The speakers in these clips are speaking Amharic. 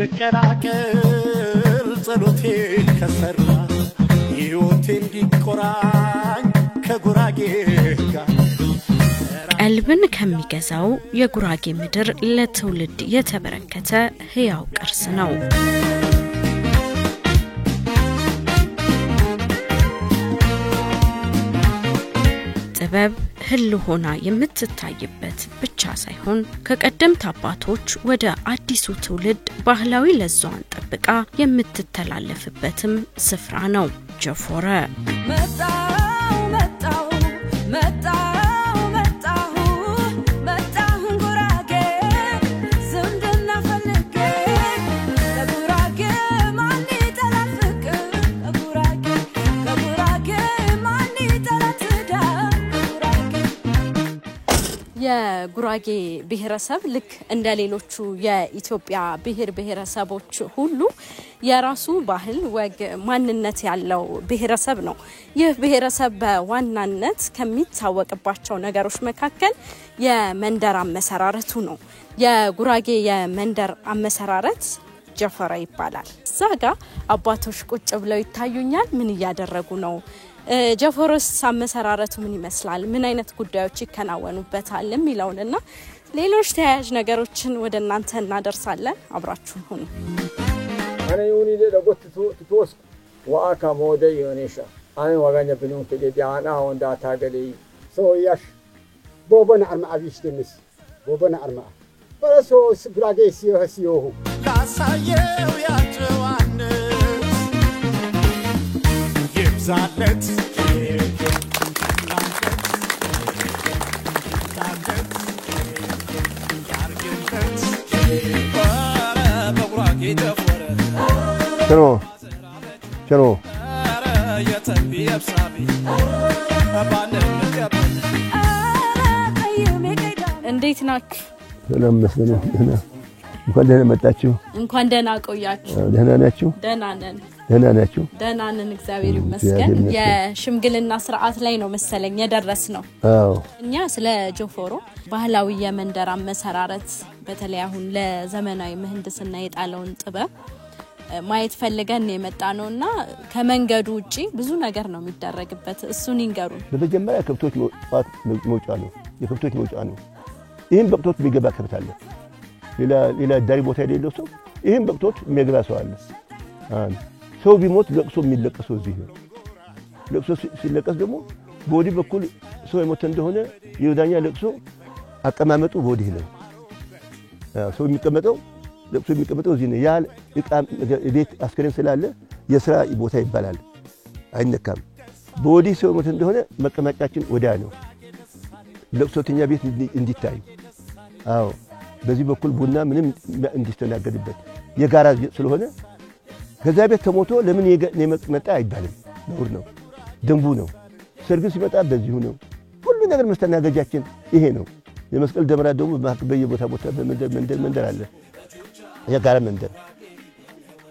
ልቀላቀል ጸሎቴ ከሰራ ሕይወቴ እንዲቆራኝ ከጉራጌ ጋር ቀልብን ከሚገዛው የጉራጌ ምድር ለትውልድ የተበረከተ ሕያው ቅርስ ነው። ጥበብ ህልውና የምትታይበት ብቻ ሳይሆን ከቀደምት አባቶች ወደ አዲሱ ትውልድ ባህላዊ ለዛዋን ጠብቃ የምትተላለፍበትም ስፍራ ነው ጀፎረ። የጉራጌ ብሔረሰብ ልክ እንደ ሌሎቹ የኢትዮጵያ ብሔረሰቦች ሁሉ የራሱ ባህል ወግ ማንነት ያለው ብሔረሰብ ነው። ይህ ብሔረሰብ በዋናነት ከሚታወቅባቸው ነገሮች መካከል የመንደር አመሰራረቱ ነው። የጉራጌ የመንደር አመሰራረት ጀፎረ ይባላል። ዛጋ አባቶች ቁጭ ብለው ይታዩኛል። ምን ያደረጉ ነው? ጀፎረስ አመሰራረቱ ምን ይመስላል? ምን አይነት ጉዳዮች ይከናወኑበታል የሚለውንና ሌሎች ተያያዥ ነገሮችን ወደ እናንተ እናደርሳለን። አብራችሁን ሁኑ። አኔ ዩኒ ለጎት ትቶስ ዋካ ሞደ ዮኔሻ አኔ ዋጋኛ ብኑን ተዲያና ወንዳ ታገሊ ሶያሽ ቦቦና አርማ አቢሽ ደምስ ቦቦና አርማ በረሶ ስጉራጌ ሲዮ ላሳየው ያጨዋን ይብዛለት ቸሮ እንዴት ናችሁ? ሰላም መስለኝ ደህና እንኳን ደህና መጣችሁ። እንኳን ደህና ቆያችሁ። ደህና ናችሁ? ደህና ነን። ደህና ናችሁ? ደህና ነን እግዚአብሔር ይመስገን። የሽምግልና ስርዓት ላይ ነው መሰለኝ የደረስነው። አዎ እኛ ስለ ጆፎሮ ባህላዊ የመንደር አመሰራረት በተለይ አሁን ለዘመናዊ ምህንድስና የጣለውን ጥበብ ማየት ፈልገን የመጣነውና ከመንገዱ ውጪ ብዙ ነገር ነው የሚደረግበት። እሱን ይንገሩን። በመጀመሪያ ከብቶች መውጫ ነው። የከብቶች መውጫ ነው። ይሄን በቅቶት የሚገባ ከብት አለ። ሌላ ዳሪ ቦታ የሌለው ሰው ይሄን በቅቶት የሚገባ ሰው አለ። ሰው ቢሞት ለቅሶ የሚለቀሰው እዚህ ነው። ለቅሶ ሲለቀስ ደግሞ በወዲህ በኩል ሰው የሞተ እንደሆነ የወዳኛ ለቅሶ አቀማመጡ በወዲህ ነው። ሰው የሚቀመጠው ለቅሶ የሚቀመጠው እዚህ ነው። ያ እቃ ቤት አስከሬን ስላለ የሥራ ቦታ ይባላል። አይነካም። በወዲህ ሰው የሞተ እንደሆነ መቀመጫችን ወዲያ ነው። ለቅሶተኛ ቤት እንዲታይ። አዎ በዚህ በኩል ቡና ምንም እንዲስተናገድበት የጋራ ስለሆነ ከዛ ቤት ተሞቶ ለምን የመጣ አይባልም። ነውር ነው። ደንቡ ነው። ሰርግ ሲመጣ በዚሁ ነው። ሁሉ ነገር መስተናገጃችን ይሄ ነው። የመስቀል ደመራ ደግሞ በየቦታ መንደር አለ። የጋራ መንደር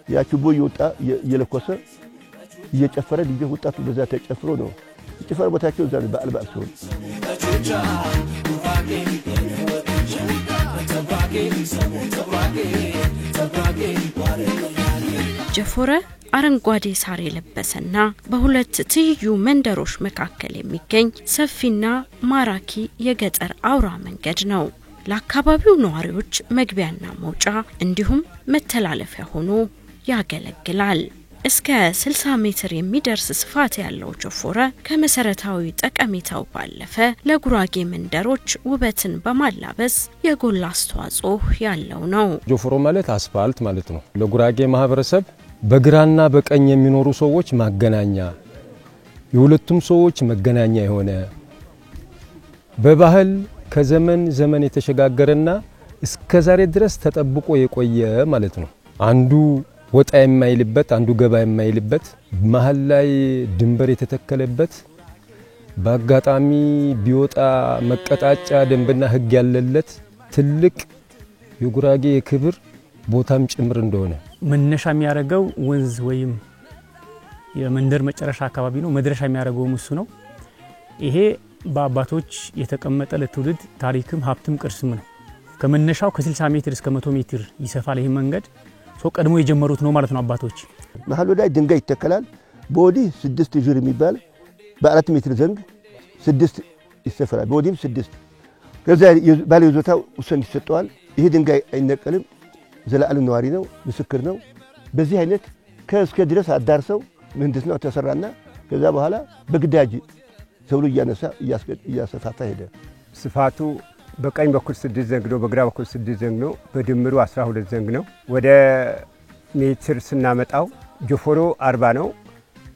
ያችቦ ይወጣ እየለኮሰ እየጨፈረ ልጅ ወጣቱ በዛ ተጨፍሮ ነው። የጨፈረ ቦታቸው እዛ በአልባል ሲሆን ጀፎረ አረንጓዴ ሳር የለበሰና በሁለት ትይዩ መንደሮች መካከል የሚገኝ ሰፊና ማራኪ የገጠር አውራ መንገድ ነው። ለአካባቢው ነዋሪዎች መግቢያና መውጫ እንዲሁም መተላለፊያ ሆኖ ያገለግላል። እስከ 60 ሜትር የሚደርስ ስፋት ያለው ጀፎረ ከመሰረታዊ ጠቀሜታው ባለፈ ለጉራጌ መንደሮች ውበትን በማላበስ የጎላ አስተዋጽኦ ያለው ነው። ጀፎሮ ማለት አስፋልት ማለት ነው። ለጉራጌ ማህበረሰብ በግራና በቀኝ የሚኖሩ ሰዎች ማገናኛ፣ የሁለቱም ሰዎች መገናኛ የሆነ በባህል ከዘመን ዘመን የተሸጋገረና እስከ ዛሬ ድረስ ተጠብቆ የቆየ ማለት ነው። አንዱ ወጣ የማይልበት አንዱ ገባ የማይልበት መሃል ላይ ድንበር የተተከለበት በአጋጣሚ ቢወጣ መቀጣጫ ደንብና ህግ ያለለት ትልቅ የጉራጌ ክብር ቦታም ጭምር እንደሆነ መነሻ የሚያረጋው ወንዝ ወይም የመንደር መጨረሻ አካባቢ ነው። መድረሻ የሚያረጋው እሱ ነው። ይሄ በአባቶች የተቀመጠ ለትውልድ ታሪክም ሀብትም ቅርስም ነው። ከመነሻው ከ60 ሜትር እስከ 100 ሜትር ይሰፋል። ይሄ መንገድ ቀድሞ የጀመሩት ነው ማለት ነው አባቶች። መሐሉ ላይ ድንጋይ ይተከላል። በወዲህ 6 ጅር የሚባል በ4 ሜትር ዘንግ 6 ይሰፈራል። በወዲህም 6 ከዛ ባለ ይዞታው ውሰን ይሰጠዋል። ይሄ ድንጋይ አይነቀልም። ዘላለም ነዋሪ ነው፣ ምስክር ነው። በዚህ አይነት ከእስከ ድረስ አዳርሰው ምህንድስናው ተሰራና ከዛ በኋላ በግዳጅ ሰብሉ እያነሳ እያሰፋፋ ሄደ። ስፋቱ በቀኝ በኩል 6 ዘንግ ነው፣ በግራ በኩል 6 ዘንግ ነው። በድምሩ 12 ዘንግ ነው። ወደ ሜትር ስናመጣው ጆፎሮ 40 ነው።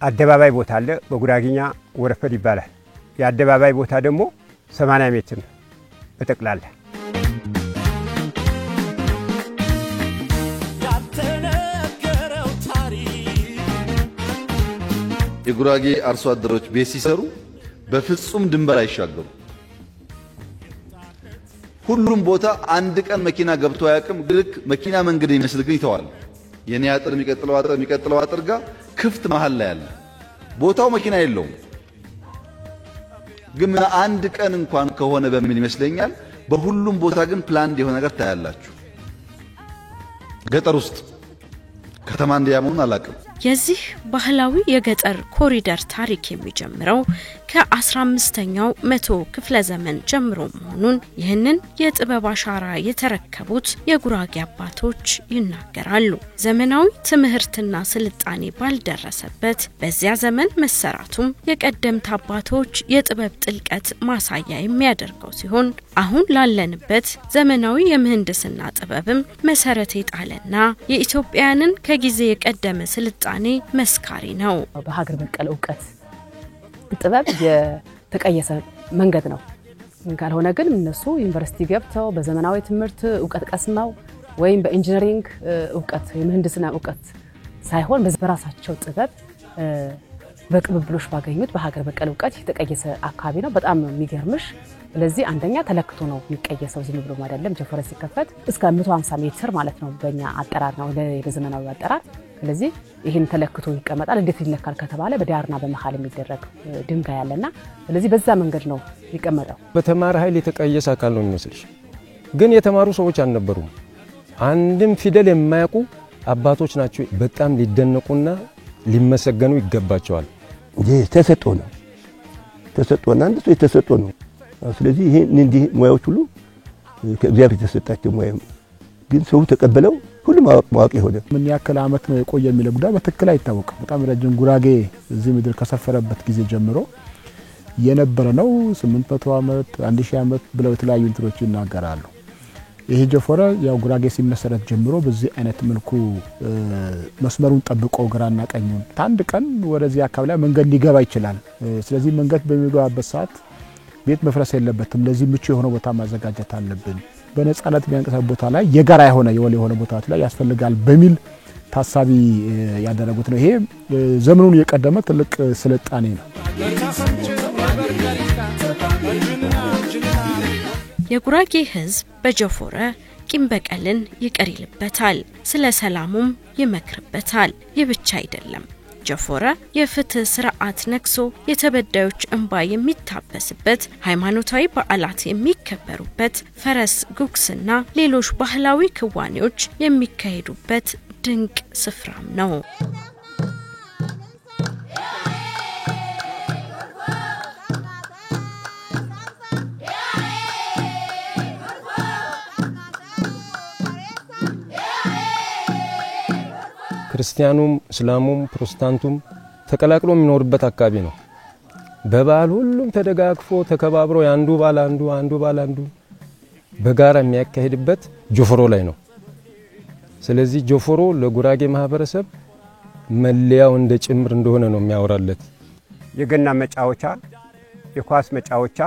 አደባባይ ቦታ አለ፣ በጉራጌኛ ወረፈድ ይባላል። የአደባባይ ቦታ ደግሞ 80 ሜትር ነው በጠቅላላ። ያልተነገረው ታሪክ የጉራጌ አርሶ አደሮች ቤት ሲሰሩ በፍጹም ድንበር አይሻገሩ። ሁሉም ቦታ አንድ ቀን መኪና ገብቶ አያውቅም። ግልክ መኪና መንገድ ይመስል ግን ይተዋል። የኔ አጥር የሚቀጥለው አጥር ጋር ክፍት መሃል ላይ አለ። ቦታው መኪና የለውም። ግን አንድ ቀን እንኳን ከሆነ በሚል ይመስለኛል በሁሉም ቦታ ግን ፕላን የሆነ ነገር ታያላችሁ። ገጠር ውስጥ ከተማ እንዲያመውን አላውቅም። የዚህ ባህላዊ የገጠር ኮሪደር ታሪክ የሚጀምረው ከ15ኛው መቶ ክፍለ ዘመን ጀምሮ መሆኑን ይህንን የጥበብ አሻራ የተረከቡት የጉራጌ አባቶች ይናገራሉ። ዘመናዊ ትምህርትና ስልጣኔ ባልደረሰበት በዚያ ዘመን መሰራቱም የቀደምት አባቶች የጥበብ ጥልቀት ማሳያ የሚያደርገው ሲሆን አሁን ላለንበት ዘመናዊ የምህንድስና ጥበብም መሰረት የጣለና የኢትዮጵያንን ከጊዜ የቀደመ ስልጣኔ መስካሪ ነው። በሀገር በቀል ዕውቀት ጥበብ የተቀየሰ መንገድ ነው። ካልሆነ ግን እነሱ ዩኒቨርሲቲ ገብተው በዘመናዊ ትምህርት ዕውቀት ቀስመው ወይም በኢንጂነሪንግ ዕውቀት የምህንድስና ዕውቀት ሳይሆን በራሳቸው ጥበብ በቅብብሎሽ ባገኙት በሀገር በቀል ዕውቀት የተቀየሰ አካባቢ ነው። በጣም የሚገርምሽ ስለዚህ አንደኛ ተለክቶ ነው የሚቀየሰው፣ ዝም ብሎ አይደለም። ጀፎረ ሲከፈት እስከ 150 ሜትር ማለት ነው በእኛ አጠራር ነው ለዘመናዊ አጠራር። ስለዚህ ይሄን ተለክቶ ይቀመጣል። እንዴት ይለካል ከተባለ በዳርና በመሃል የሚደረግ ድንጋይ ያለና ስለዚህ በዛ መንገድ ነው ይቀመጣው። በተማረ ኃይል የተቀየሰ አካል ነው የሚመስልሽ፣ ግን የተማሩ ሰዎች አልነበሩም። አንድም ፊደል የማያውቁ አባቶች ናቸው። በጣም ሊደነቁና ሊመሰገኑ ይገባቸዋል። ተሰጥቶ ነው ተሰጥቶና አንድ ሰው ተሰጥቶ ነው። ስለዚህ ይሄ እንዲህ ሙያዎች ሁሉ ከእግዚአብሔር የተሰጣቸው ሙያ ግን ሰው ተቀበለው ሁሉም ማዋቂ ሆነ። ምን ያክል አመት ነው የቆየ የሚለው ጉዳይ በትክክል አይታወቅም። በጣም ረጅም ጉራጌ እዚህ ምድር ከሰፈረበት ጊዜ ጀምሮ የነበረ ነው። 800 አመት 1000 አመት ብለው የተለያዩ እንትሮች ይናገራሉ። ይሄ ጀፎረ ያው ጉራጌ ሲመሰረት ጀምሮ በዚህ አይነት መልኩ መስመሩን ጠብቆ ግራና ቀኙን አንድ ቀን ወደዚህ አካባቢ ላይ መንገድ ሊገባ ይችላል። ስለዚህ መንገድ በሚገባበት ሰዓት ቤት መፍረስ የለበትም። ለዚህ ምቹ የሆነ ቦታ ማዘጋጀት አለብን። በነጻነት የሚያንቀሳቀስ ቦታ ላይ የጋራ የሆነ ቦታዎች ላይ ያስፈልጋል በሚል ታሳቢ ያደረጉት ነው። ይሄ ዘመኑን የቀደመ ትልቅ ስልጣኔ ነው። የጉራጌ ህዝብ በጀፎረ ቂም በቀልን ይቅር ይልበታል፣ ስለ ሰላሙም ይመክርበታል። ይህ ብቻ አይደለም። ጀፎረ የፍትህ ስርዓት ነክሶ የተበዳዮች እንባ የሚታበስበት፣ ሃይማኖታዊ በዓላት የሚከበሩበት፣ ፈረስ ጉግስና ሌሎች ባህላዊ ክዋኔዎች የሚካሄዱበት ድንቅ ስፍራም ነው። ክርስቲያኑም እስላሙም ፕሮቴስታንቱም ተቀላቅሎ የሚኖርበት አካባቢ ነው። በበዓል ሁሉም ተደጋግፎ ተከባብሮ ያንዱ ባል አንዱ በጋራ የሚያካሂድበት ጆፎሮ ላይ ነው። ስለዚህ ጆፎሮ ለጉራጌ ማህበረሰብ መለያው እንደ ጭምር እንደሆነ ነው የሚያወራለት። የገና መጫወቻ፣ የኳስ መጫወቻ፣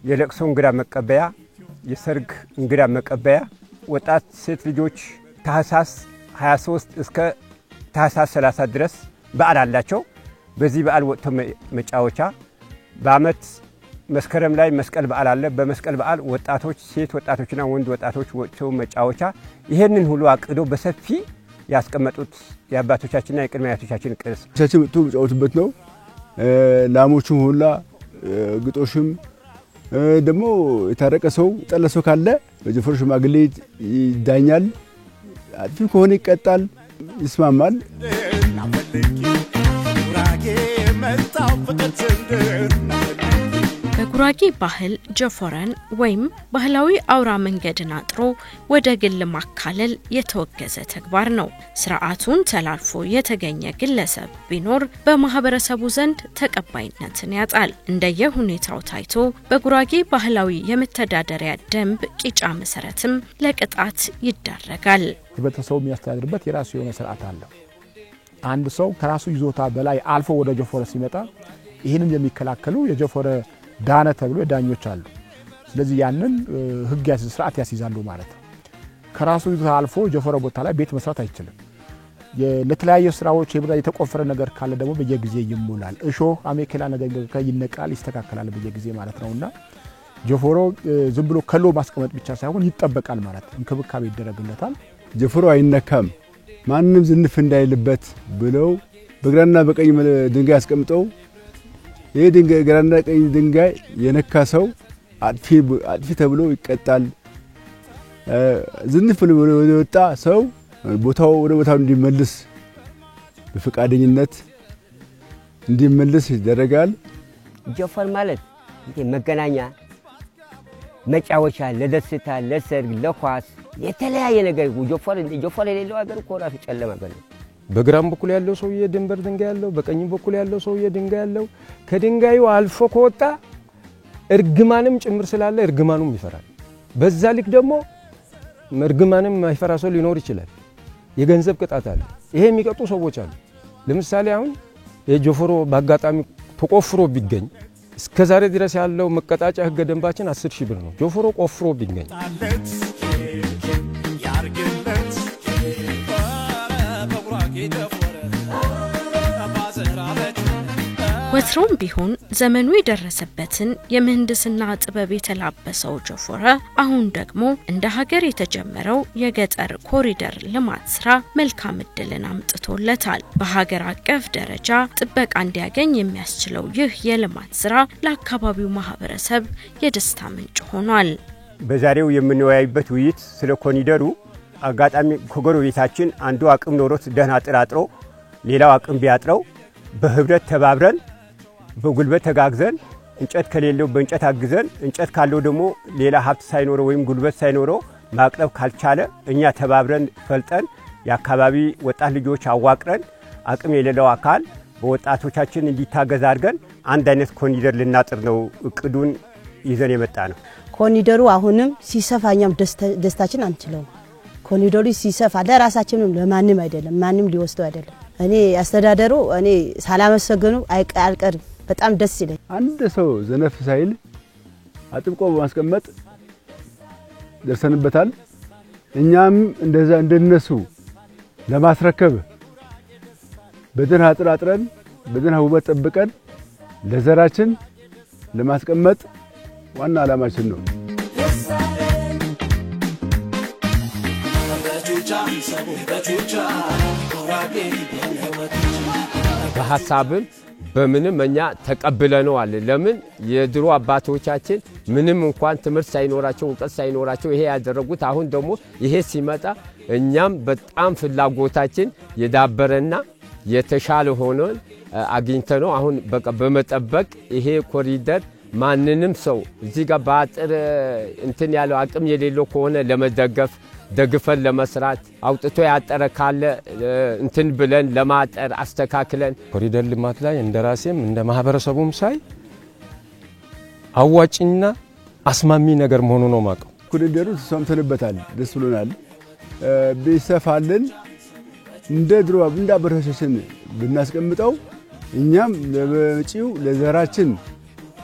የለቅሶ እንግዳ መቀበያ፣ የሰርግ እንግዳ መቀበያ፣ ወጣት ሴት ልጆች ታህሳስ 23 እስከ ታህሳስ 30 ድረስ በዓል አላቸው። በዚህ በዓል ወጥቶ መጫወቻ፣ በአመት መስከረም ላይ መስቀል በዓል አለ። በመስቀል በዓል ወጣቶች ሴት ወጣቶችና ወንድ ወጣቶች ወጥተው መጫወቻ፣ ይሄንን ሁሉ አቅዶ በሰፊ ያስቀመጡት የአባቶቻችንና የቅድመ አያቶቻችን ቅርስ ቻችን ወጥቶ መጫወቱበት ነው። ላሞቹም ሁላ ግጦሽም ደግሞ የታረቀ ሰው ጠለሰው ካለ በጀፎረ ሽማግሌ ይዳኛል። አጥፊ ከሆነ ይቀጣል ይስማማል በጉራጌ ባህል ጀፎረን ወይም ባህላዊ አውራ መንገድን አጥሮ ወደ ግል ማካለል የተወገዘ ተግባር ነው። ስርዓቱን ተላልፎ የተገኘ ግለሰብ ቢኖር በማህበረሰቡ ዘንድ ተቀባይነትን ያጣል። እንደየሁኔታው ታይቶ በጉራጌ ባህላዊ የመተዳደሪያ ደንብ ቂጫ መሰረትም ለቅጣት ይዳረጋል። ህብረተሰቡ የሚያስተዳድርበት የራሱ የሆነ ስርዓት አለ። አንድ ሰው ከራሱ ይዞታ በላይ አልፎ ወደ ጀፎረ ሲመጣ ይሄንን የሚከላከሉ የጀፎረ ዳነ ተብሎ ዳኞች አሉ። ስለዚህ ያንን ህግ ስርዓት ያስይዛሉ ማለት ነው። ከራሱ ይዞታ አልፎ ጀፎረ ቦታ ላይ ቤት መስራት አይችልም። ለተለያየ ስራዎች የተቆፈረ ነገር ካለ ደግሞ በየጊዜ ይሞላል። እሾህ አሜከላ ነገር ይነቃል ይስተካከላል በየጊዜ ማለት ነውና ጀፎሮ ዝም ብሎ ከሎ ማስቀመጥ ብቻ ሳይሆን ይጠበቃል ማለት ነው። እንክብካቤ ይደረግለታል። ጀፎሮ አይነካም ማንንም ዝንፍ እንዳይልበት ብለው በግራና በቀኝ ድንጋይ አስቀምጠው ይሄ ድንጋይ ግራና ቀኝ ድንጋይ የነካ ሰው አጥፊ ተብሎ ይቀጣል። ዝንፍ ብሎ ወጣ ሰው ወደ ቦታው እንዲመለስ በፈቃደኝነት እንዲመለስ ይደረጋል። ጀፎር ማለት መገናኛ መጫወቻ ለደስታ ለሰርግ ለኳስ የተለያየ ነገር ጀፎር የሌለው ሀገር እኮ ራሱ ጨለማ ነው። በግራም በኩል ያለው ሰውዬ ድንበር ድንጋይ ያለው በቀኝ በኩል ያለው ሰውዬ ድንጋይ ያለው ከድንጋዩ አልፎ ከወጣ እርግማንም ጭምር ስላለ እርግማኑም ይፈራል። በዛ ልክ ደግሞ እርግማንም ማይፈራ ሰው ሊኖር ይችላል። የገንዘብ ቅጣት አለ። ይሄ የሚቀጡ ሰዎች አሉ። ለምሳሌ አሁን የጀፎሮ በአጋጣሚ ተቆፍሮ ቢገኝ እስከዛሬ ድረስ ያለው መቀጣጫ ህገ ደንባችን 10,000 ብር ነው። ጀፎሮ ቆፍሮ ቢገኝ ወትሮም ቢሆን ዘመኑ የደረሰበትን የምህንድስና ጥበብ የተላበሰው ጀፎረ አሁን ደግሞ እንደ ሀገር የተጀመረው የገጠር ኮሪደር ልማት ስራ መልካም እድልን አምጥቶለታል። በሀገር አቀፍ ደረጃ ጥበቃ እንዲያገኝ የሚያስችለው ይህ የልማት ስራ ለአካባቢው ማህበረሰብ የደስታ ምንጭ ሆኗል። በዛሬው የምንወያይበት ውይይት ስለ ኮሪደሩ አጋጣሚ ከጎረቤታችን አንዱ አቅም ኖሮት ደህና ጥራጥሮ ሌላው አቅም ቢያጥረው በህብረት ተባብረን በጉልበት ተጋግዘን እንጨት ከሌለው በእንጨት አግዘን እንጨት ካለው ደግሞ ሌላ ሀብት ሳይኖረው ወይም ጉልበት ሳይኖረው ማቅረብ ካልቻለ እኛ ተባብረን ፈልጠን የአካባቢ ወጣት ልጆች አዋቅረን አቅም የሌለው አካል በወጣቶቻችን እንዲታገዝ አድርገን አንድ አይነት ኮሪደር ልናጥር ነው እቅዱን ይዘን የመጣ ነው። ኮሪደሩ አሁንም ሲሰፋኛም ደስታችን አንችለው። ኮሪደሩ ሲሰፋ ለራሳችንም ለማንም አይደለም ማንም ሊወስደው አይደለም። እኔ አስተዳደሩ እኔ ሳላመሰግኑ አይቀርም በጣም ደስ ይለኝ። አንድ ሰው ዘነፍ ሳይል አጥብቆ በማስቀመጥ ደርሰንበታል። እኛም እንደዛ እንደነሱ ለማስረከብ በደህና አጥራጥረን በደህና ውበት ጠብቀን ለዘራችን ለማስቀመጥ ዋና ዓላማችን ነው። በሐሳብም በምንም እኛ ተቀብለነዋል። ለምን የድሮ አባቶቻችን ምንም እንኳን ትምህርት ሳይኖራቸው እውቀት ሳይኖራቸው ይሄ ያደረጉት አሁን ደግሞ ይሄ ሲመጣ እኛም በጣም ፍላጎታችን የዳበረና የተሻለ ሆኖ አግኝተነው አሁን በቃ በመጠበቅ ይሄ ኮሪደር ማንንም ሰው እዚህ ጋር ባጥር እንትን ያለው አቅም የሌለው ከሆነ ለመደገፍ ደግፈን ለመስራት አውጥቶ ያጠረ ካለ እንትን ብለን ለማጠር አስተካክለን ኮሪደር ልማት ላይ እንደራሴም እንደ ማህበረሰቡም ሳይ አዋጭና አስማሚ ነገር መሆኑ ነው ማቀው። ኮሪደሩ ተሰምተንበታል፣ ደስ ብሎናል። ቢሰፋልን እንደ ድሮ እንዳበረሰችን ብናስቀምጠው እኛም ለመጪው ለዘራችን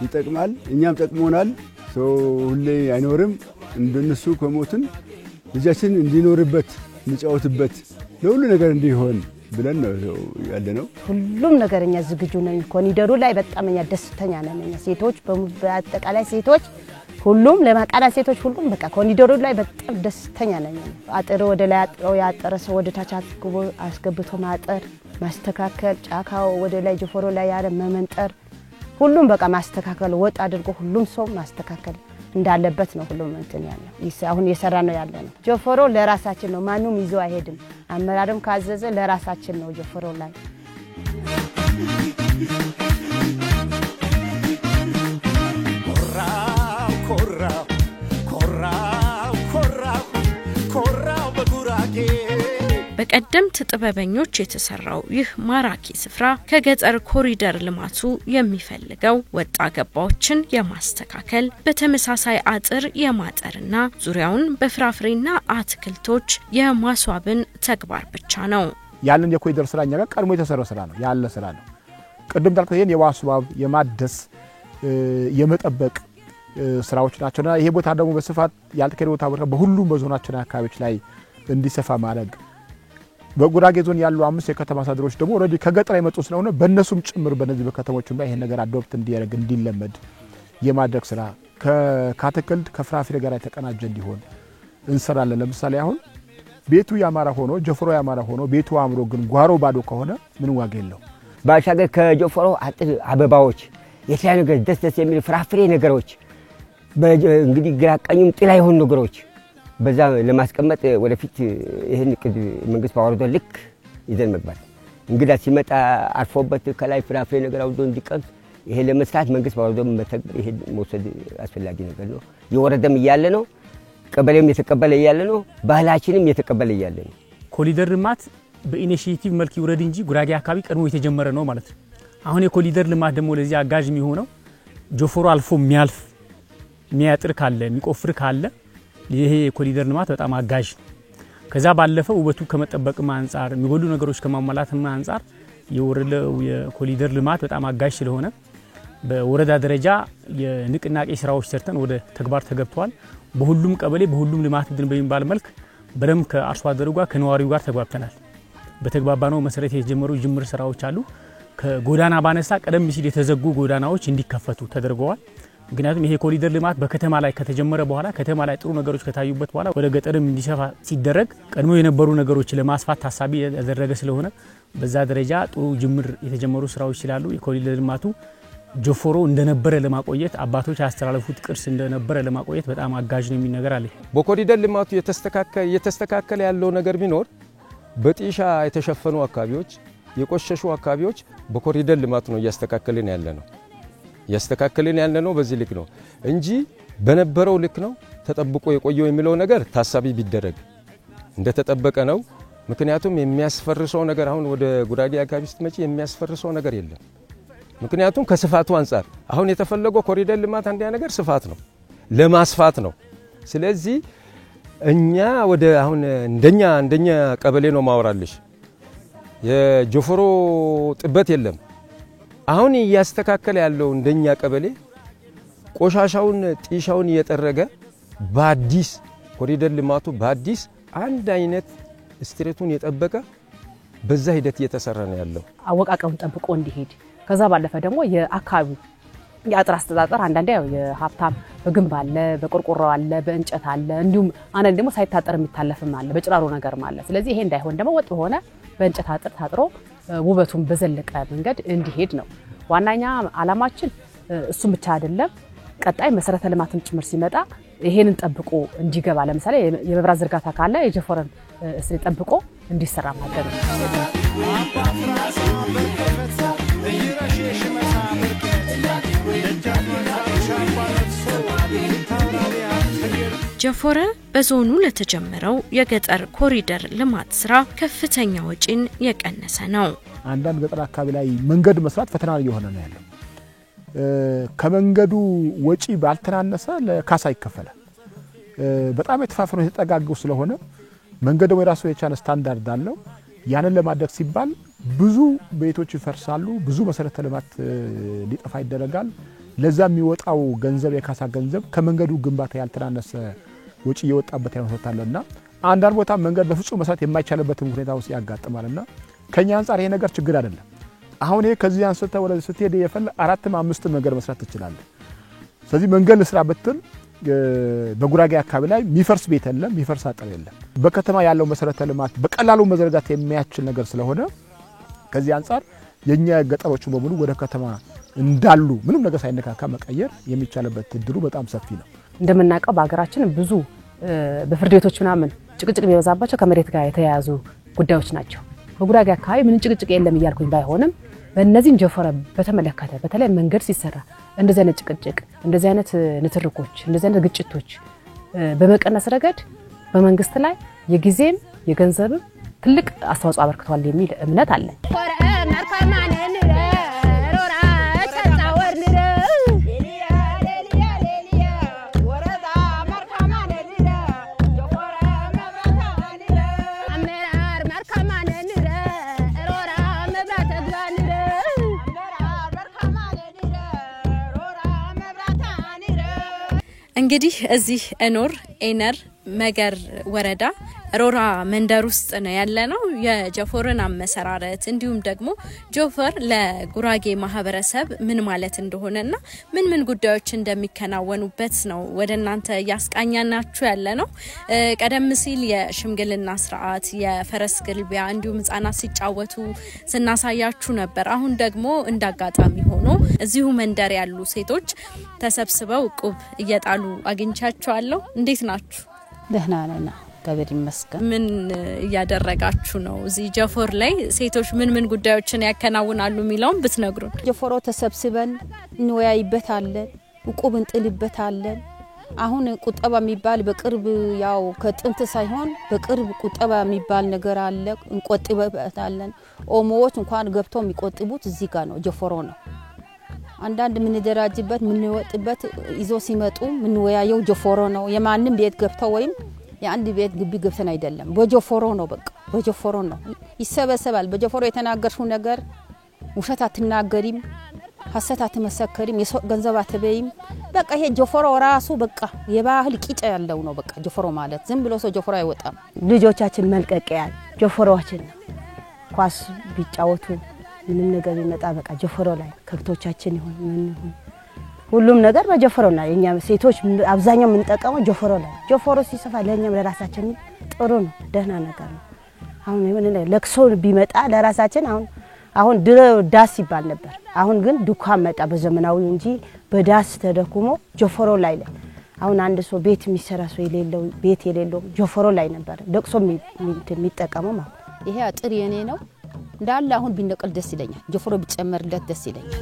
ይጠቅማል፣ እኛም ጠቅሞናል። ሰው ሁሌ አይኖርም እንደነሱ ከሞትን ልጃችን እንዲኖርበት እንጫወትበት ለሁሉ ነገር እንዲሆን ብለን ነው ያለነው። ሁሉም ነገርኛ ዝግጁ ነን። ኮሪደሩ ላይ በጣም እኛ ደስተኛ ነን። ሴቶች በአጠቃላይ ሴቶች ሁሉም ለማቃና ሴቶች ሁሉም በቃ ኮሪደሩ ላይ በጣም ደስተኛ ነን። አጥር ወደ ላይ አጥረው ያጠረ ሰው ወደ ታች አስገብቶ ማጠር ማስተካከል፣ ጫካው ወደ ላይ ጀፎሮ ላይ ያለ መመንጠር ሁሉም በቃ ማስተካከል ወጥ አድርጎ ሁሉም ሰው ማስተካከል እንዳለበት ነው ሁሉም እንትን ያለው አሁን እየሰራ ነው ያለ ነው። ጆፎሮ ለራሳችን ነው ማንም ይዞ አይሄድም። አመራርም ካዘዘ ለራሳችን ነው ጆፎሮ ላይ በቀደምት ጥበበኞች የተሰራው ይህ ማራኪ ስፍራ ከገጠር ኮሪደር ልማቱ የሚፈልገው ወጣ ገባዎችን የማስተካከል በተመሳሳይ አጥር የማጠርና ዙሪያውን በፍራፍሬና አትክልቶች የማስዋብን ተግባር ብቻ ነው። ያንን የኮሪደር ስራኛ ጋር ቀድሞ የተሰራ ስራ ነው ያለ ስራ ነው። ቅድም ታልከው ይሄን የማስዋብ የማደስ የመጠበቅ ስራዎች ናቸውና ይሄ ቦታ ደግሞ በስፋት ያልተከደው ቦታ በሁሉም በዞናችን አካባቢዎች ላይ እንዲሰፋ ማድረግ በጉራጌ ዞን ያሉ 5 የከተማ አስተዳደሮች ደግሞ ኦሬዲ ከገጠር የመጡ ስለሆነ በእነሱም ጭምር በነዚህ በከተሞችም ላይ ይሄን ነገር አዶፕት እንዲያደርግ እንዲለመድ የማድረግ ስራ ከአትክልት ከፍራፍሬ ጋር የተቀናጀ እንዲሆን እንሰራለን። ለምሳሌ አሁን ቤቱ ያማረ ሆኖ ጆፎሮ ያማረ ሆኖ ቤቱ አምሮ ግን ጓሮ ባዶ ከሆነ ምን ዋጋ የለው። ባሻገር ከጆፎሮ አጥር አበባዎች የተለያዩ ነገር ደስ የሚል ፍራፍሬ ነገሮች እንግዲህ ግራቀኙም ጥላ የሆኑ ነገሮች በዛ ለማስቀመጥ ወደፊት ይሄን መንግስት ባወረደ ልክ ይዘን መግባት እንግዳ ሲመጣ አርፎበት ከላይ ፍራፍሬ ነገር አውዶ እንዲቀምስ ይሄ ለመስራት መንግስት ባወረደ መተግበር ይሄ መውሰድ አስፈላጊ ነገር ነው። የወረደም ይያለ ነው ቀበሌም የተቀበለ ይያለ ነው ባህላችንም የተቀበለ ይያለ ነው። ኮሪደር ልማት በኢኒሺዬቲቭ መልክ ይወረድ እንጂ ጉራጌ አካባቢ ቀድሞ የተጀመረ ነው ማለት ነው። አሁን የኮሪደር ልማት ደግሞ ለዚህ አጋዥ የሚሆነው ጆፎሮ አልፎ የሚያልፍ የሚያጥር ካለ የሚቆፍር ካለ ይሄ የኮሪደር ልማት በጣም አጋዥ ከዛ ባለፈው ውበቱ ከመጠበቅም አንፃር የሚጎሉ ነገሮች ከማሟላትም አንፃር የወረደው የኮሪደር ልማት በጣም አጋዥ ስለሆነ በወረዳ ደረጃ የንቅናቄ ስራዎች ሰርተን ወደ ተግባር ተገብቷል። በሁሉም ቀበሌ በሁሉም ልማት ቡድን በሚባል መልክ በደም ከአርሶ አደሩ ጋር ከነዋሪው ጋር ተግባብተናል። በተግባባነው መሰረት የተጀመሩ ጅምር ስራዎች አሉ። ከጎዳና ባነሳ ቀደም ሲል የተዘጉ ጎዳናዎች እንዲከፈቱ ተደርገዋል። ምክንያቱም ይሄ ኮሪደር ልማት በከተማ ላይ ከተጀመረ በኋላ ከተማ ላይ ጥሩ ነገሮች ከታዩበት በኋላ ወደ ገጠርም እንዲሰፋ ሲደረግ ቀድሞ የነበሩ ነገሮች ለማስፋት ታሳቢ ያደረገ ስለሆነ በዛ ደረጃ ጥሩ ጅምር የተጀመሩ ስራዎች ስላሉ የኮሪደር ልማቱ ጆፎሮ እንደነበረ ለማቆየት አባቶች ያስተላለፉት ቅርስ እንደነበረ ለማቆየት በጣም አጋዥ ነው የሚል ነገር አለ። በኮሪደር ልማቱ የተስተካከለ ያለው ነገር ቢኖር በጢሻ የተሸፈኑ አካባቢዎች የቆሸሹ አካባቢዎች በኮሪደር ልማቱ ነው ያስተካከለን ያለ ነው በዚህ ልክ ነው እንጂ በነበረው ልክ ነው ተጠብቆ የቆየው የሚለው ነገር ታሳቢ ቢደረግ እንደተጠበቀ ነው። ምክንያቱም የሚያስፈርሰው ነገር አሁን ወደ ጉራጌ አካባቢ ስትመጪ የሚያስፈርሰው ነገር የለም። ምክንያቱም ከስፋቱ አንፃር አሁን የተፈለገው ኮሪደር ልማት አንዲያ ነገር ስፋት ነው ለማስፋት ነው። ስለዚህ እኛ ወደ አሁን እንደኛ ቀበሌ ነው ማወራልሽ የጆፎሮ ጥበት የለም። አሁን ያስተካከለ ያለው እንደኛ ቀበሌ ቆሻሻውን ጢሻውን እየጠረገ በአዲስ ኮሪደር ልማቱ በአዲስ አንድ አይነት ስትሬቱን የጠበቀ በዛ ሂደት እየተሰራ ነው ያለው አወቃቀሩን ጠብቆ እንዲሄድ። ከዛ ባለፈ ደግሞ የአካባቢ የአጥር አስተዳደር አንዳንዴ የሀብታም በግንብ አለ በቆርቆሮ አለ በእንጨት አለ እንዲሁም አንዳንዴ ደግሞ ሳይታጠር የሚታለፍም አለ በጭራሮ ነገርም አለ። ስለዚህ ይሄ እንዳይሆን ደግሞ ወጥ ሆነ በእንጨት አጥር ታጥሮ ውበቱን በዘለቀ መንገድ እንዲሄድ ነው ዋናኛ አላማችን። እሱም ብቻ አይደለም ቀጣይ መሰረተ ልማትም ጭምር ሲመጣ ይሄንን ጠብቆ እንዲገባ ለምሳሌ የመብራት ዝርጋታ ካለ የጆፎሮን እስሪ ጠብቆ እንዲሰራ ማድረግ ነው። ጆፎሮ በዞኑ ለተጀመረው የገጠር ኮሪደር ልማት ስራ ከፍተኛ ወጪን የቀነሰ ነው። አንዳንድ ገጠር አካባቢ ላይ መንገድ መስራት ፈተና እየሆነ ነው ያለው። ከመንገዱ ወጪ ባልተናነሰ ለካሳ ይከፈላል። በጣም የተፋፈኑ የተጠጋጉ ስለሆነ መንገዱ የራሱ የቻለ ስታንዳርድ አለው። ያንን ለማድረግ ሲባል ብዙ ቤቶች ይፈርሳሉ፣ ብዙ መሰረተ ልማት ሊጠፋ ይደረጋል። ለዛ የሚወጣው ገንዘብ የካሳ ገንዘብ ከመንገዱ ግንባታ ያልተናነሰ ወጪ የወጣበት ያመጣልና አንዳንድ ቦታ መንገድ በፍጹም መስራት የማይቻልበት ሁኔታ ውስጥ ያጋጥማልና ከኛ አንፃር ይሄ ነገር ችግር አይደለም። አሁን ይሄ ከዚህ አንስተ ወደ ስትሄድ የፈለ 4-5 መንገድ መስራት ትችላለህ። ስለዚህ መንገድ ለስራ በትል በጉራጌ አካባቢ ላይ የሚፈርስ ቤት የለም፣ የሚፈርስ አጥር የለም። በከተማ ያለው መሰረተ ልማት በቀላሉ መዘርጋት የሚያስችል ነገር ስለሆነ ከዚህ አንፃር የኛ ገጠሮቹ በሙሉ ወደ ከተማ እንዳሉ ምንም ነገር ሳይነካካ መቀየር የሚቻልበት እድሉ በጣም ሰፊ ነው። እንደምናውቀው በአገራችን ብዙ በፍርድ ቤቶች ምናምን ጭቅጭቅ ቢበዛባቸው ከመሬት ጋር የተያያዙ ጉዳዮች ናቸው። በጉራጌ አካባቢ ምን ጭቅጭቅ የለም እያልኩኝ ባይሆንም በእነዚህን ጀፎረ በተመለከተ በተለይ መንገድ ሲሰራ እንደዚህ አይነት ጭቅጭቅ እንደዚህ አይነት ንትርኮች እንደዚህ አይነት ግጭቶች በመቀነስ ረገድ በመንግስት ላይ የጊዜም የገንዘብም ትልቅ አስተዋጽኦ አበርክቷል የሚል እምነት አለ። እንግዲህ እዚህ እኖር ኤነር መገር ወረዳ ሮራ መንደር ውስጥ ነው ያለነው። የጀፎርን አመሰራረት እንዲሁም ደግሞ ጆፈር ለጉራጌ ማህበረሰብ ምን ማለት እንደሆነና ምን ጉዳዮች እንደሚከናወኑበት ነው ወደናንተ ያስቃኛናችሁ ያለነው። ቀደም ሲል የሽምግልና ስርዓት የፈረስ ግልቢያ እንዲሁም ህፃናት ሲጫወቱ ስናሳያችሁ ነበር። አሁን ደግሞ እንዳጋጣሚ ሆኖ እዚሁ መንደር ያሉ ሴቶች ተሰብስበው ቁብ እየጣሉ አግኝቻቸዋለሁ። እንዴት ናችሁ? ደህና ነን እግዚአብሔር ይመስገን። ምን ያደረጋችሁ ነው? እዚህ ጀፎር ላይ ሴቶች ምን ጉዳዮችን ያከናውናሉ የሚለውን ብትነግሩን። ጀፎሮ ተሰብስበን እንወያይበታለን፣ ቁብ እንጥልበታለን። አሁን ቁጠባ የሚባል በቅርብ ያው ከጥንት ሳይሆን በቅርብ ቁጠባ የሚባል ነገር አለ። እንቆጥበታለን። ኦሞዎች እንኳን ገብተው የሚቆጥቡት እዚህ ጋር ነው፣ ጀፎሮ ነው። አንዳንድ ምን ደራጅበት ምን ወጥበት ይዞ ሲመጡ ምን ወያየው ጀፎሮ ነው። የማንንም ቤት ገብተው ወይም የአንድ ቤት ግቢ ገብተን አይደለም፣ በጀፎሮ ነው። በቃ በጀፎሮ ነው ይሰበሰባል። በጀፎሮ የተናገርሽው ነገር ውሸት አትናገሪም፣ ሐሰት አትመሰከሪም፣ ገንዘብ አትበይም። በቃ ይሄ ጀፎሮ ራሱ በቃ የባህል ቂጫ ያለው ነው። በቃ ጀፎሮ ማለት ዝም ብሎ ሰው ጀፎሮ አይወጣም። ልጆቻችን መልቀቂያ ጀፎሮዋችን ኳስ ቢጫወቱ ምን ነገር ይመጣ በቃ ጀፎሮ ላይ ከብቶቻችን ይሁን ምን ይሁን ሁሉም ነገር በጀፎሮ ላይ እኛ ሴቶች አብዛኛው የምንጠቀመው ጀፎሮ ላይ። ጀፎሮ ሲሰፋ ለኛም ለራሳችን ጥሩ ነው፣ ደህና ነገር ነው። አሁን የሆነ ለቅሶ ቢመጣ ለራሳችን አሁን ድሮ ዳስ ይባል ነበር። አሁን ግን ዱካን መጣ በዘመናዊ እንጂ በዳስ ተደኩሞ ጀፎሮ ላይ አሁን አንድ ሰው ቤት የሚሰራ ሰው የሌለው ቤት የሌለው ጀፎሮ ላይ ነበር ለቅሶ የሚጠቀመው ማለት። ይሄ አጥር የኔ ነው እንዳለ አሁን ቢነቀል ደስ ይለኛል። ጀፎሮ ቢጨመርለት ደስ ይለኛል።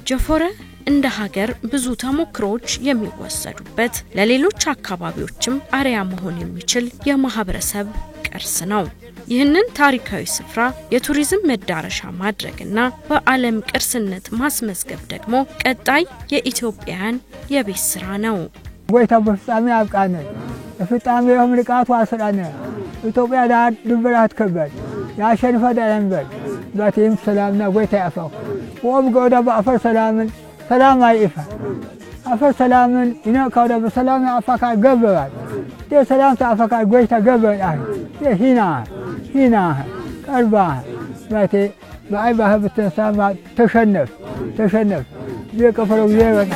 ጀፎረ እንደ ሀገር ብዙ ተሞክሮች የሚወሰዱበት ለሌሎች አካባቢዎችም አሪያ መሆን የሚችል የማህበረሰብ ቅርስ ነው። ይህንን ታሪካዊ ስፍራ የቱሪዝም መዳረሻ ማድረግና በዓለም ቅርስነት ማስመዝገብ ደግሞ ቀጣይ የኢትዮጵያን የቤት ስራ ነው። ወይታ በፍጻሜ አብቃነ ፍጻሜው ምልቃቱ አስራነ ኢትዮጵያ ዳር ድንበራት ከበል ያሸንፈ ዳንበል ባቴም ሰላምና ወይታ ያፋው ወም ጎዳ በአፈር ሰላም አይፋ አፈር ሰላምን ይነካው በሰላም አፋካ ገበባል የሰላም አፋካ ጎይታ ገበባል ሂና ቀርባ ባቴ ባይ ባህ በተሳማ ተሸነፍ የከፈለው ይበቃ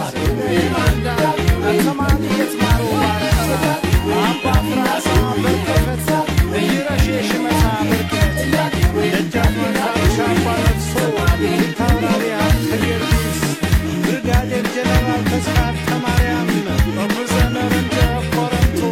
General Kaskat Kamariam, Representative Corinto,